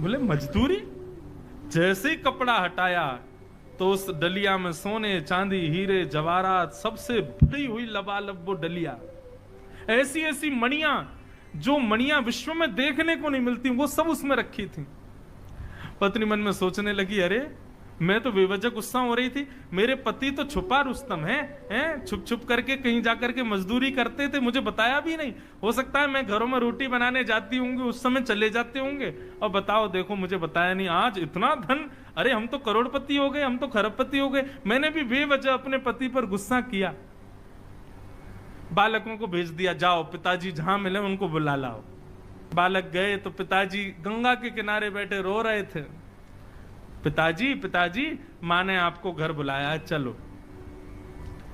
बोले मजदूरी? जैसे ही कपड़ा हटाया तो उस डलिया में सोने चांदी हीरे जवाहरात सबसे भरी हुई लबालब वो डलिया, ऐसी ऐसी मणियां जो मणियां विश्व में देखने को नहीं मिलती, वो सब उसमें रखी थी। पत्नी मन में सोचने लगी, अरे मैं तो बेवजह गुस्सा हो रही थी, मेरे पति तो छुपा रुस्तम हैं, छुप छुप करके कहीं जाकर के मजदूरी करते थे, मुझे बताया भी नहीं। हो सकता है मैं घरों में रोटी बनाने जाती होंगी, उस समय चले जाते होंगे, और बताओ देखो मुझे बताया नहीं। आज इतना धन, अरे हम तो करोड़पति हो गए, हम तो खरबपति हो गए, मैंने भी बेवजह अपने पति पर गुस्सा किया। बालकों को भेज दिया, जाओ पिताजी जहां मिले उनको बुला लाओ। बालक गए तो पिताजी गंगा के किनारे बैठे रो रहे थे। पिताजी पिताजी, माँ ने आपको घर बुलाया, चलो।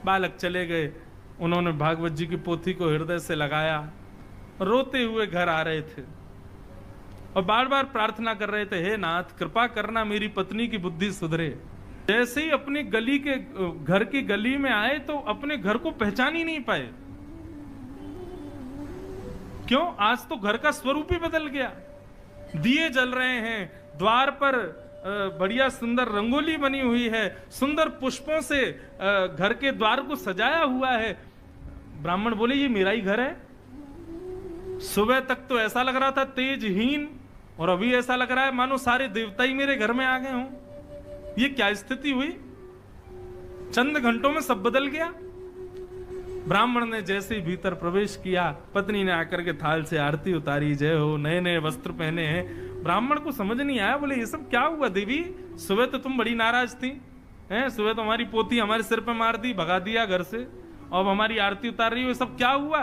बालक चले गए, उन्होंने भागवत जी की पोथी को हृदय से लगाया, रोते हुए घर आ रहे थे और बार बार प्रार्थना कर रहे थे, हे नाथ कृपा करना मेरी पत्नी की बुद्धि सुधरे। जैसे ही अपनी गली के घर की गली में आए तो अपने घर को पहचान ही नहीं पाए। क्यों? आज तो घर का स्वरूप ही बदल गया। दिए जल रहे हैं, द्वार पर बढ़िया सुंदर रंगोली बनी हुई है, सुंदर पुष्पों से घर के द्वार को सजाया हुआ है। ब्राह्मण बोले ये मेरा ही घर है। सुबह तक तो ऐसा लग रहा था तेजहीन, और अभी ऐसा लग रहा है मानो सारे देवता ही मेरे घर में आ गए हों। ये क्या स्थिति हुई? चंद घंटों में सब बदल गया। ब्राह्मण ने जैसे ही भीतर प्रवेश किया, पत्नी ने आकर के थाल से आरती उतारी, जय हो, नए नए वस्त्र पहने हैं। ब्राह्मण को समझ नहीं आया, बोले ये सब क्या हुआ देवी? सुबह तो तुम बड़ी नाराज थी, हैं? सुबह तो हमारी पोती हमारे सिर पे मार दी, भगा दिया घर से, अब हमारी आरती उतार रही हो, ये सब क्या हुआ?